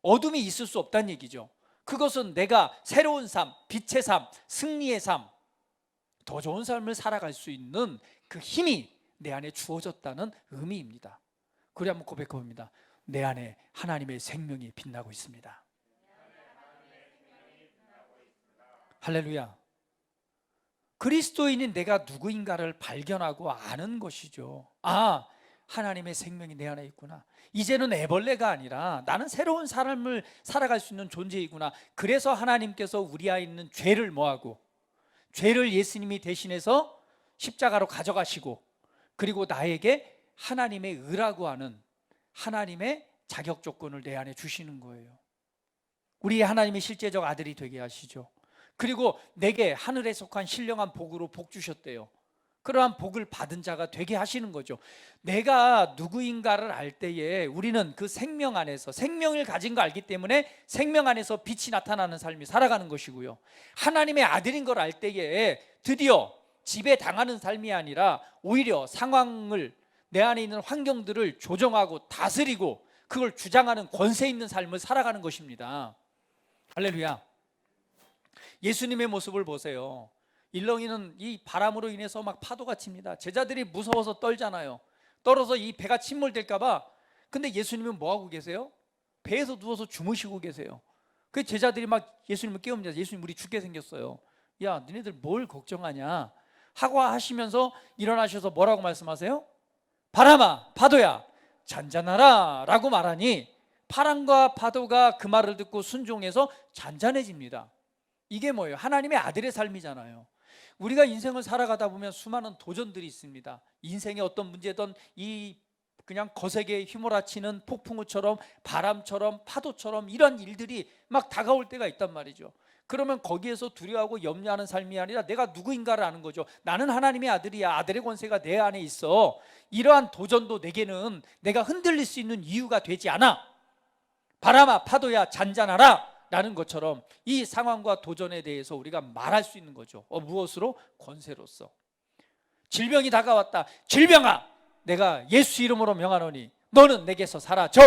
어둠이 있을 수 없다는 얘기죠. 그것은 내가 새로운 삶, 빛의 삶, 승리의 삶, 더 좋은 삶을 살아갈 수 있는 그 힘이 내 안에 주어졌다는 의미입니다. 그래 한번 고백해 봅니다. 내 안에 하나님의 생명이 빛나고 있습니다. 할렐루야. 그리스도인인 내가 누구인가를 발견하고 아는 것이죠. 아, 하나님의 생명이 내 안에 있구나. 이제는 애벌레가 아니라 나는 새로운 삶을 살아갈 수 있는 존재이구나. 그래서 하나님께서 우리 안에 있는 죄를 뭐하고, 죄를 예수님이 대신해서 십자가로 가져가시고, 그리고 나에게 하나님의 의라고 하는 하나님의 자격 조건을 내 안에 주시는 거예요. 우리 하나님의 실제적 아들이 되게 하시죠. 그리고 내게 하늘에 속한 신령한 복으로 복 주셨대요. 그러한 복을 받은 자가 되게 하시는 거죠. 내가 누구인가를 알 때에 우리는 그 생명 안에서 생명을 가진 거 알기 때문에 생명 안에서 빛이 나타나는 삶이 살아가는 것이고요. 하나님의 아들인 걸 알 때에 드디어 지배당하는 삶이 아니라 오히려 상황을, 내 안에 있는 환경들을 조정하고 다스리고 그걸 주장하는 권세 있는 삶을 살아가는 것입니다. 할렐루야. 예수님의 모습을 보세요. 일렁이는 이 바람으로 인해서 막 파도가 칩니다. 제자들이 무서워서 떨잖아요. 떨어서 이 배가 침몰될까 봐. 근데 예수님은 뭐 하고 계세요? 배에서 누워서 주무시고 계세요. 그 제자들이 막 예수님을 깨웁니다. 예수님, 우리 죽게 생겼어요. 야, 너네들 뭘 걱정하냐 하고 하시면서 일어나셔서 뭐라고 말씀하세요? 바람아, 파도야, 잔잔하라 라고 말하니 바람과 파도가 그 말을 듣고 순종해서 잔잔해집니다. 이게 뭐예요? 하나님의 아들의 삶이잖아요. 우리가 인생을 살아가다 보면 수많은 도전들이 있습니다. 인생의 어떤 문제든 이 그냥 거세게 휘몰아치는 폭풍우처럼 바람처럼 파도처럼 이런 일들이 막 다가올 때가 있단 말이죠. 그러면 거기에서 두려워하고 염려하는 삶이 아니라 내가 누구인가를 아는 거죠. 나는 하나님의 아들이야. 아들의 권세가 내 안에 있어. 이러한 도전도 내게는 내가 흔들릴 수 있는 이유가 되지 않아. 바람아 파도야 잔잔하라 라는 것처럼 이 상황과 도전에 대해서 우리가 말할 수 있는 거죠. 무엇으로? 권세로서. 질병이 다가왔다. 질병아 내가 예수 이름으로 명하노니 너는 내게서 사라져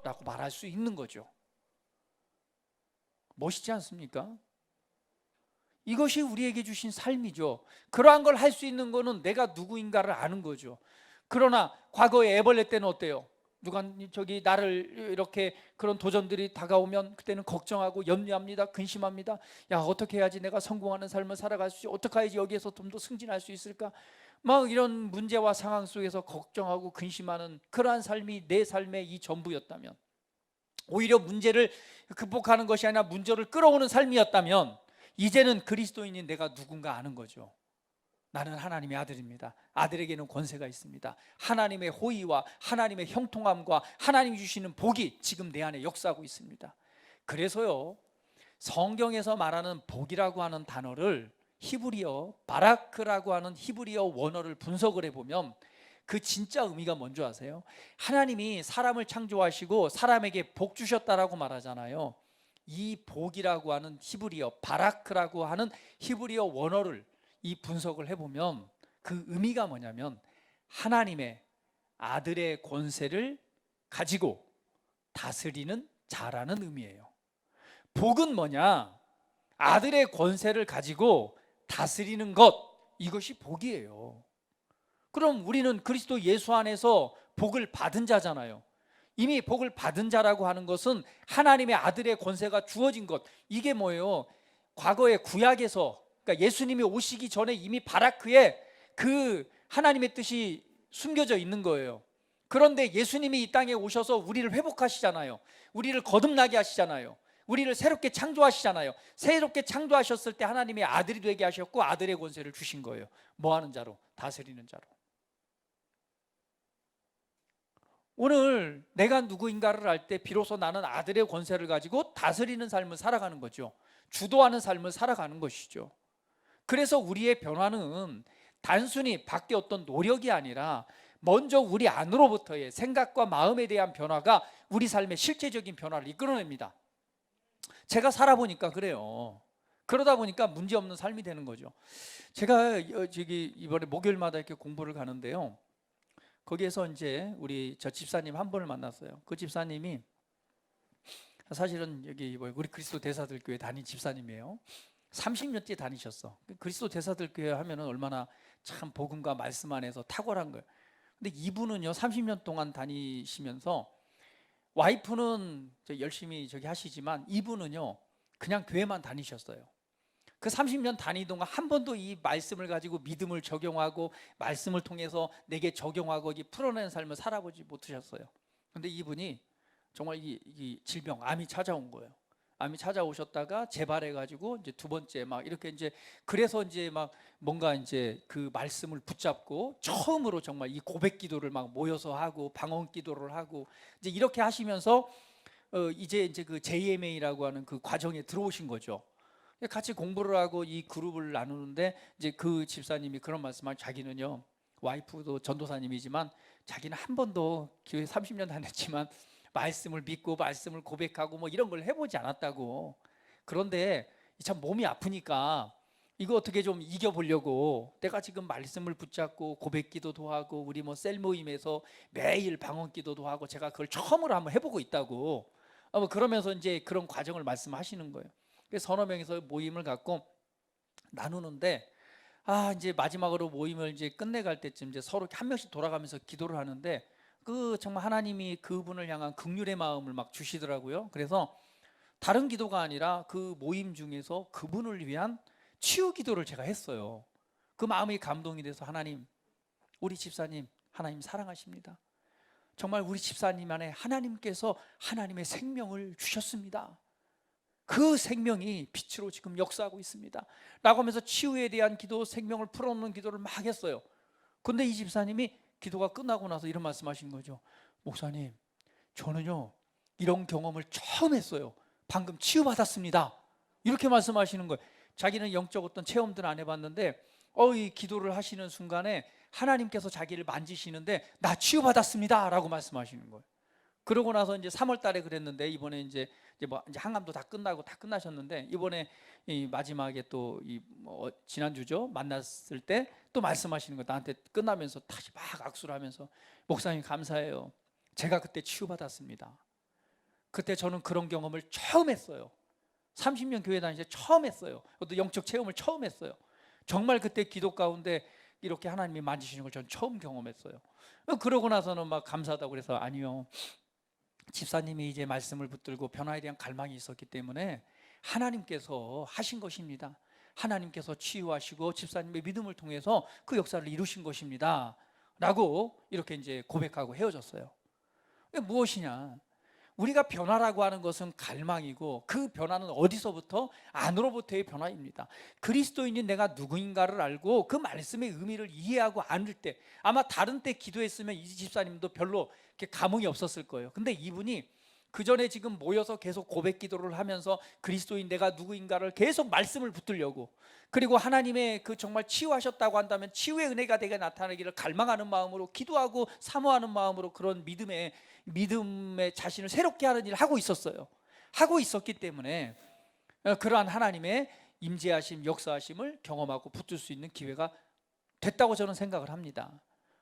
라고 말할 수 있는 거죠. 멋있지 않습니까? 이것이 우리에게 주신 삶이죠. 그러한 걸 할 수 있는 거는 내가 누구인가를 아는 거죠. 그러나 과거에 애벌레 때는 어때요? 누가 나를 이렇게 그런 도전들이 다가오면 그때는 걱정하고 염려합니다. 근심합니다. 야 어떻게 해야지 내가 성공하는 삶을 살아갈 수 있지? 어떻게 해야지 여기에서 좀 더 승진할 수 있을까? 막 이런 문제와 상황 속에서 걱정하고 근심하는 그러한 삶이 내 삶의 이 전부였다면, 오히려 문제를 극복하는 것이 아니라 문제를 끌어오는 삶이었다면 이제는 그리스도인인 내가 누군가 아는 거죠. 나는 하나님의 아들입니다. 아들에게는 권세가 있습니다. 하나님의 호의와 하나님의 형통함과 하나님이 주시는 복이 지금 내 안에 역사하고 있습니다. 그래서요 성경에서 말하는 복이라고 하는 단어를 히브리어 바라크라고 하는 히브리어 원어를 분석을 해보면 그 진짜 의미가 뭔지 아세요? 하나님이 사람을 창조하시고 사람에게 복 주셨다라고 말하잖아요. 이 복이라고 하는 히브리어 바라크라고 하는 히브리어 원어를 이 분석을 해보면 그 의미가 뭐냐면 하나님의 아들의 권세를 가지고 다스리는 자라는 의미예요. 복은 뭐냐? 아들의 권세를 가지고 다스리는 것, 이것이 복이에요. 그럼 우리는 그리스도 예수 안에서 복을 받은 자잖아요. 이미 복을 받은 자라고 하는 것은 하나님의 아들의 권세가 주어진 것. 이게 뭐예요? 과거의 구약에서, 그러니까 예수님이 오시기 전에 이미 바라크에 그 하나님의 뜻이 숨겨져 있는 거예요. 그런데 예수님이 이 땅에 오셔서 우리를 회복하시잖아요. 우리를 거듭나게 하시잖아요. 우리를 새롭게 창조하시잖아요. 새롭게 창조하셨을 때 하나님의 아들이 되게 하셨고 아들의 권세를 주신 거예요. 뭐 하는 자로? 다스리는 자로. 오늘 내가 누구인가를 알 때 비로소 나는 아들의 권세를 가지고 다스리는 삶을 살아가는 거죠. 주도하는 삶을 살아가는 것이죠. 그래서 우리의 변화는 단순히 밖에 어떤 노력이 아니라 먼저 우리 안으로부터의 생각과 마음에 대한 변화가 우리 삶의 실제적인 변화를 이끌어냅니다. 제가 살아보니까 그래요. 그러다 보니까 문제없는 삶이 되는 거죠. 제가 이번에 목요일마다 이렇게 공부를 가는데요. 거기에서 이제 우리 집사님 한 분을 만났어요. 그 집사님이 사실은 여기 우리 그리스도 대사들 교회 다닌 집사님이에요. 30년째 다니셨어. 그리스도 대사들 교회 하면은 얼마나 참 복음과 말씀 안에서 탁월한 거예요. 근데 이분은요 30년 동안 다니시면서 와이프는 열심히 하시지만 이분은요 그냥 교회만 다니셨어요. 그 30년 다니는 동안 한 번도 이 말씀을 가지고 믿음을 적용하고 말씀을 통해서 내게 적용하고 풀어내는 삶을 살아보지 못하셨어요. 그런데 이분이 정말 이 질병, 암이 찾아온 거예요. 암이 찾아오셨다가 재발해가지고 이제 두 번째 막 이렇게 이제 그래서 이제 막 뭔가 이제 그 말씀을 붙잡고 처음으로 정말 이 고백 기도를 막 모여서 하고 방언 기도를 하고 이제 이렇게 하시면서 이제 그 JMA라고 하는 그 과정에 들어오신 거죠. 같이 공부를 하고 이 그룹을 나누는데 이제 그 집사님이 그런 말씀을, 자기는요 와이프도 전도사님이지만 자기는 한 번도 교회 30년 다녔지만 말씀을 믿고 말씀을 고백하고 뭐 이런 걸 해보지 않았다고. 그런데 참 몸이 아프니까 이거 어떻게 좀 이겨보려고 내가 지금 말씀을 붙잡고 고백 기도도 하고 우리 뭐 셀 모임에서 매일 방언 기도도 하고 제가 그걸 처음으로 한번 해보고 있다고. 그러면서 이제 그런 과정을 말씀하시는 거예요. 그래서 서너 명이서 모임을 갖고 나누는데 이제 마지막으로 모임을 이제 끝내갈 때쯤 이제 서로 한 명씩 돌아가면서 기도를 하는데 그 정말 하나님이 그분을 향한 긍휼의 마음을 막 주시더라고요. 그래서 다른 기도가 아니라 그 모임 중에서 그분을 위한 치유 기도를 제가 했어요. 그 마음이 감동이 돼서 하나님, 우리 집사님 하나님 사랑하십니다. 정말 우리 집사님 안에 하나님께서 하나님의 생명을 주셨습니다. 그 생명이 빛으로 지금 역사하고 있습니다 라고 하면서 치유에 대한 기도, 생명을 풀어놓는 기도를 막 했어요. 그런데 이 집사님이 기도가 끝나고 나서 이런 말씀하신 거죠. 목사님, 저는요 이런 경험을 처음 했어요. 방금 치유받았습니다. 이렇게 말씀하시는 거예요. 자기는 영적 어떤 체험들은 안 해봤는데 이 기도를 하시는 순간에 하나님께서 자기를 만지시는데 나 치유받았습니다 라고 말씀하시는 거예요. 그러고 나서 이제 3월 달에 그랬는데 이번에 이제 항암도 다 끝나고 다 끝나셨는데 이번에 이 마지막에 또 지난주죠 만났을 때 또 말씀하시는 거예요. 나한테 끝나면서 다시 막 악수를 하면서 목사님 감사해요. 제가 그때 치유받았습니다. 그때 저는 그런 경험을 처음 했어요. 30년 교회 다닐 때 처음 했어요. 또 영적 체험을 처음 했어요. 정말 그때 기도 가운데 이렇게 하나님이 만지시는 걸 전 처음 경험했어요. 그러고 나서는 막 감사하다고 그래서 아니요. 집사님이 이제 말씀을 붙들고 변화에 대한 갈망이 있었기 때문에 하나님께서 하신 것입니다. 하나님께서 치유하시고 집사님의 믿음을 통해서 그 역사를 이루신 것입니다. 라고 이렇게 이제 고백하고 헤어졌어요. 무엇이냐? 우리가 변화라고 하는 것은 갈망이고 그 변화는 어디서부터? 안으로부터의 변화입니다. 그리스도인인 내가 누구인가를 알고 그 말씀의 의미를 이해하고 안을 때 아마 다른 때 기도했으면 이 집사님도 별로 이렇게 감흥이 없었을 거예요. 근데 이분이 그 전에 지금 모여서 계속 고백 기도를 하면서 그리스도인 내가 누구인가를 계속 말씀을 붙들려고 그리고 하나님의 그 정말 치유하셨다고 한다면 치유의 은혜가 내게 나타나기를 갈망하는 마음으로 기도하고 사모하는 마음으로 그런 믿음의 자신을 새롭게 하는 일을 하고 있었어요. 하고 있었기 때문에 그러한 하나님의 임재하심, 역사하심을 경험하고 붙들 수 있는 기회가 됐다고 저는 생각을 합니다.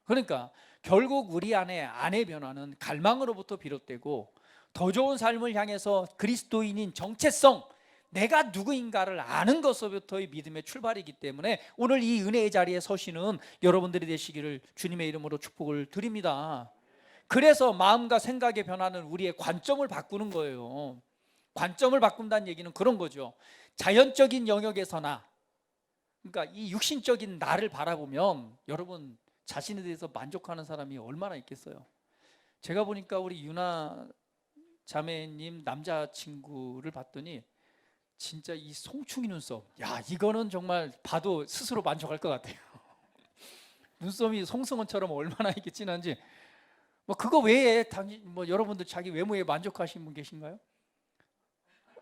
그러니까 결국 우리 안의 변화는 갈망으로부터 비롯되고 더 좋은 삶을 향해서 그리스도인인 정체성, 내가 누구인가를 아는 것부터의 믿음의 출발이기 때문에 오늘 이 은혜의 자리에 서시는 여러분들이 되시기를 주님의 이름으로 축복을 드립니다. 그래서 마음과 생각의 변화는 우리의 관점을 바꾸는 거예요. 관점을 바꾼다는 얘기는 그런 거죠. 자연적인 영역에서나 그러니까 이 육신적인 나를 바라보면 여러분 자신에 대해서 만족하는 사람이 얼마나 있겠어요. 제가 보니까 우리 유나 자매님 남자친구를 봤더니 진짜 이 송충이 눈썹, 야 이거는 정말 봐도 스스로 만족할 것 같아요. 눈썹이 송승헌처럼 얼마나 이렇게 진한지. 뭐 그거 외에 여러분들 자기 외모에 만족하시는 분 계신가요?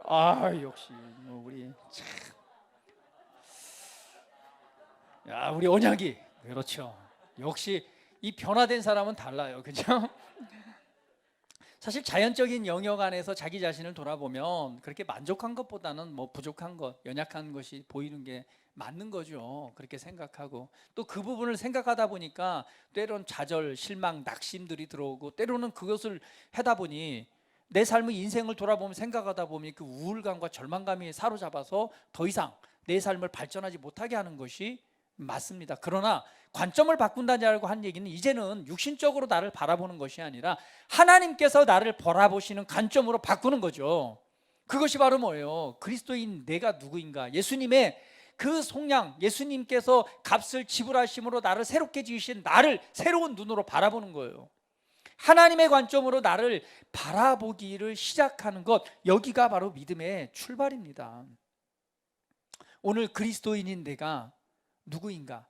아 역시 우리 참. 야 우리 언약이 그렇죠. 역시 이 변화된 사람은 달라요, 그죠? 사실 자연적인 영역 안에서 자기 자신을 돌아보면 그렇게 만족한 것보다는 부족한 것, 연약한 것이 보이는 게 맞는 거죠. 그렇게 생각하고 또 그 부분을 생각하다 보니까 때로는 좌절, 실망, 낙심들이 들어오고 때로는 그것을 하다 보니 내 삶의 인생을 돌아보면 생각하다 보니 그 우울감과 절망감이 사로잡아서 더 이상 내 삶을 발전하지 못하게 하는 것이 맞습니다. 그러나 관점을 바꾼다고 한 얘기는 이제는 육신적으로 나를 바라보는 것이 아니라 하나님께서 나를 바라보시는 관점으로 바꾸는 거죠. 그것이 바로 뭐예요? 그리스도인 내가 누구인가? 예수님의 그 속량, 예수님께서 값을 지불하심으로 나를 새롭게 지으신 나를 새로운 눈으로 바라보는 거예요. 하나님의 관점으로 나를 바라보기를 시작하는 것, 여기가 바로 믿음의 출발입니다. 오늘 그리스도인인 내가 누구인가?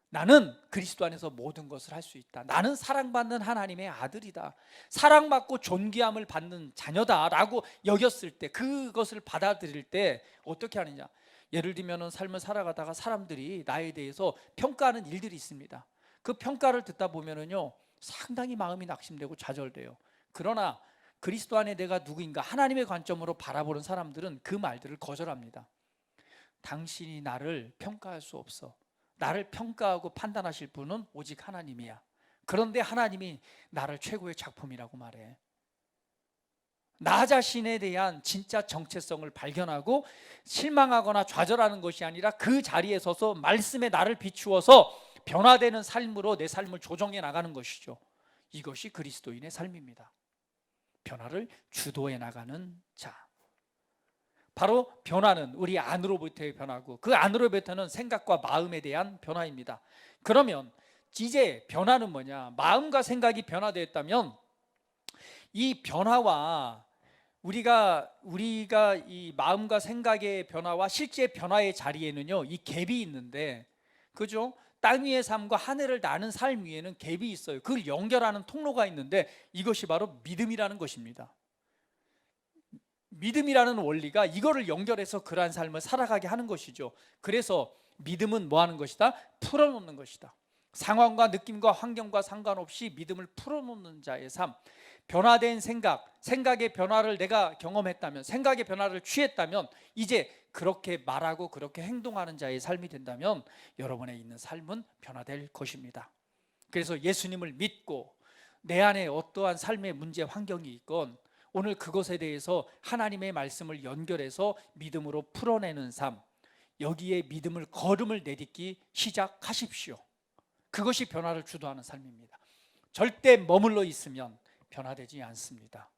나는 그리스도 안에서 모든 것을 할 수 있다. 나는 사랑받는 하나님의 아들이다. 사랑받고 존귀함을 받는 자녀다라고 여겼을 때, 그것을 받아들일 때 어떻게 하느냐? 예를 들면 삶을 살아가다가 사람들이 나에 대해서 평가하는 일들이 있습니다. 그 평가를 듣다 보면은요 상당히 마음이 낙심되고 좌절돼요. 그러나 그리스도 안에 내가 누구인가 하나님의 관점으로 바라보는 사람들은 그 말들을 거절합니다. 당신이 나를 평가할 수 없어. 나를 평가하고 판단하실 분은 오직 하나님이야. 그런데 하나님이 나를 최고의 작품이라고 말해. 나 자신에 대한 진짜 정체성을 발견하고 실망하거나 좌절하는 것이 아니라 그 자리에 서서 말씀에 나를 비추어서 변화되는 삶으로 내 삶을 조정해 나가는 것이죠. 이것이 그리스도인의 삶입니다. 변화를 주도해 나가는 자. 바로 변화는 우리 안으로부터의 변화고 그 안으로부터는 생각과 마음에 대한 변화입니다. 그러면 이제 변화는 뭐냐? 마음과 생각이 변화되었다면 이 변화와 우리가 이 마음과 생각의 변화와 실제 변화의 자리에는요 이 갭이 있는데, 그죠? 땅 위의 삶과 하늘을 나는 삶 위에는 갭이 있어요. 그걸 연결하는 통로가 있는데 이것이 바로 믿음이라는 것입니다. 믿음이라는 원리가 이거를 연결해서 그러한 삶을 살아가게 하는 것이죠. 그래서 믿음은 뭐 하는 것이다? 풀어놓는 것이다. 상황과 느낌과 환경과 상관없이 믿음을 풀어놓는 자의 삶. 변화된 생각의 변화를 내가 경험했다면, 생각의 변화를 취했다면 이제 그렇게 말하고 그렇게 행동하는 자의 삶이 된다면 여러분의 있는 삶은 변화될 것입니다. 그래서 예수님을 믿고 내 안에 어떠한 삶의 문제 환경이 있건 오늘 그것에 대해서 하나님의 말씀을 연결해서 믿음으로 풀어내는 삶, 여기에 믿음을 걸음을 내딛기 시작하십시오. 그것이 변화를 주도하는 삶입니다. 절대 머물러 있으면 변화되지 않습니다.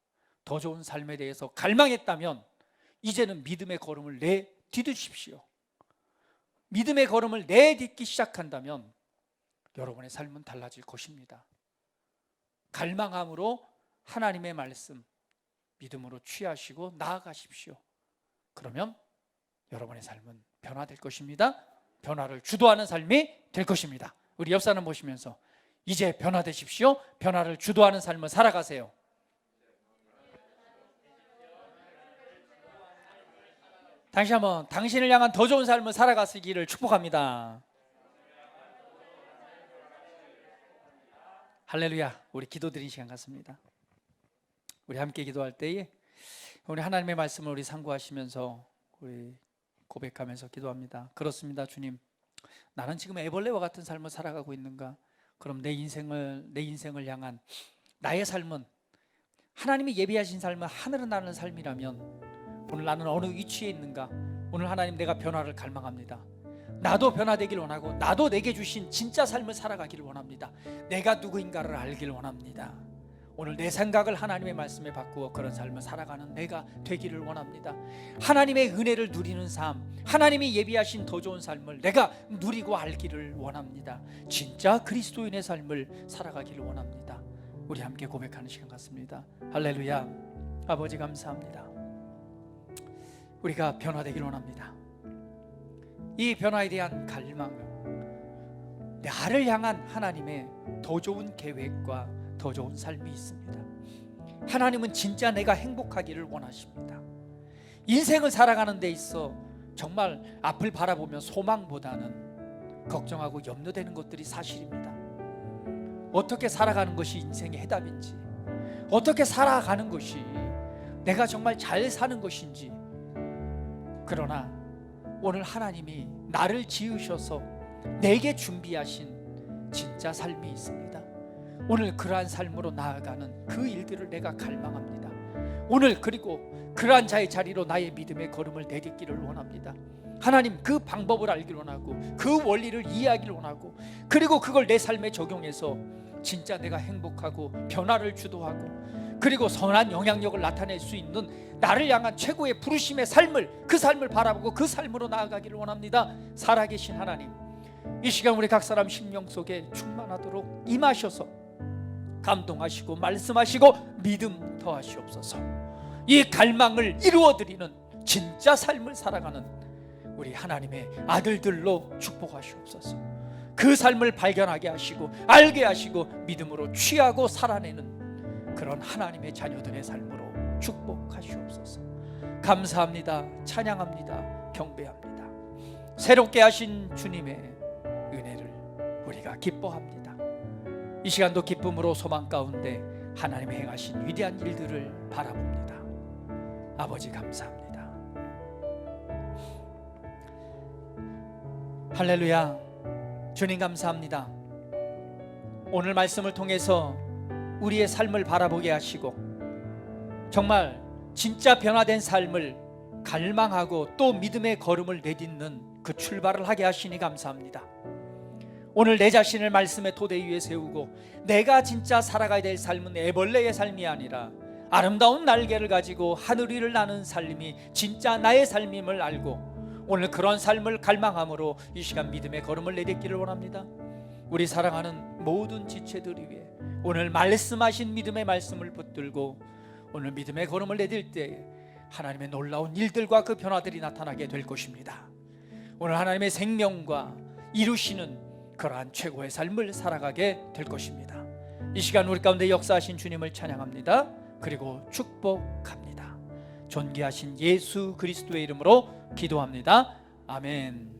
더 좋은 삶에 대해서 갈망했다면 이제는 믿음의 걸음을 내딛으십시오. 믿음의 걸음을 내딛기 시작한다면 여러분의 삶은 달라질 것입니다. 갈망함으로 하나님의 말씀 믿음으로 취하시고 나아가십시오. 그러면 여러분의 삶은 변화될 것입니다. 변화를 주도하는 삶이 될 것입니다. 우리 옆 사람 보시면서 이제 변화되십시오. 변화를 주도하는 삶을 살아가세요. 다시 한번 당신을 향한 더 좋은 삶을 살아가시기를 축복합니다. 할렐루야. 우리 기도드린 시간 같습니다. 우리 함께 기도할 때에 우리 하나님의 말씀을 우리 상고하시면서 우리 고백하면서 기도합니다. 그렇습니다. 주님, 나는 지금 애벌레와 같은 삶을 살아가고 있는가? 그럼 내 인생을 향한 나의 삶은 하나님이 예비하신 삶은 하늘을 나는 삶이라면 오늘 나는 어느 위치에 있는가? 오늘 하나님, 내가 변화를 갈망합니다. 나도 변화되길 원하고 나도 내게 주신 진짜 삶을 살아가기를 원합니다. 내가 누구인가를 알기를 원합니다. 오늘 내 생각을 하나님의 말씀에 바꾸어 그런 삶을 살아가는 내가 되기를 원합니다. 하나님의 은혜를 누리는 삶, 하나님이 예비하신 더 좋은 삶을 내가 누리고 알기를 원합니다. 진짜 그리스도인의 삶을 살아가기를 원합니다. 우리 함께 고백하는 시간 같습니다. 할렐루야. 아버지 감사합니다. 우리가 변화되기를 원합니다. 이 변화에 대한 갈망, 나를 향한 하나님의 더 좋은 계획과 더 좋은 삶이 있습니다. 하나님은 진짜 내가 행복하기를 원하십니다. 인생을 살아가는 데 있어 정말 앞을 바라보며 소망보다는 걱정하고 염려되는 것들이 사실입니다. 어떻게 살아가는 것이 인생의 해답인지, 어떻게 살아가는 것이 내가 정말 잘 사는 것인지. 그러나 오늘 하나님이 나를 지으셔서 내게 준비하신 진짜 삶이 있습니다. 오늘 그러한 삶으로 나아가는 그 일들을 내가 갈망합니다. 오늘 그리고 그러한 자의 자리로 나의 믿음의 걸음을 내딛기를 원합니다. 하나님, 그 방법을 알기를 원하고 그 원리를 이해하기를 원하고 그리고 그걸 내 삶에 적용해서 진짜 내가 행복하고 변화를 주도하고 그리고 선한 영향력을 나타낼 수 있는 나를 향한 최고의 부르심의 삶을, 그 삶을 바라보고 그 삶으로 나아가기를 원합니다. 살아계신 하나님, 이 시간 우리 각 사람 심령 속에 충만하도록 임하셔서 감동하시고 말씀하시고 믿음 더하시옵소서. 이 갈망을 이루어드리는 진짜 삶을 살아가는 우리 하나님의 아들들로 축복하시옵소서. 그 삶을 발견하게 하시고 알게 하시고 믿음으로 취하고 살아내는 그런 하나님의 자녀들의 삶으로 축복하시옵소서. 감사합니다. 찬양합니다. 경배합니다. 새롭게 하신 주님의 은혜를 우리가 기뻐합니다. 이 시간도 기쁨으로 소망 가운데 하나님의 행하신 위대한 일들을 바라봅니다. 아버지 감사합니다. 할렐루야. 주님 감사합니다. 오늘 말씀을 통해서 우리의 삶을 바라보게 하시고 정말 진짜 변화된 삶을 갈망하고 또 믿음의 걸음을 내딛는 그 출발을 하게 하시니 감사합니다. 오늘 내 자신을 말씀의 토대 위에 세우고 내가 진짜 살아가야 될 삶은 애벌레의 삶이 아니라 아름다운 날개를 가지고 하늘 위를 나는 삶이 진짜 나의 삶임을 알고 오늘 그런 삶을 갈망함으로 이 시간 믿음의 걸음을 내딛기를 원합니다. 우리 사랑하는 모든 지체들 위해 오늘 말씀하신 믿음의 말씀을 붙들고 오늘 믿음의 걸음을 내딜 때 하나님의 놀라운 일들과 그 변화들이 나타나게 될 것입니다. 오늘 하나님의 생명과 이루시는 그러한 최고의 삶을 살아가게 될 것입니다. 이 시간 우리 가운데 역사하신 주님을 찬양합니다. 그리고 축복합니다. 존귀하신 예수 그리스도의 이름으로 기도합니다. 아멘.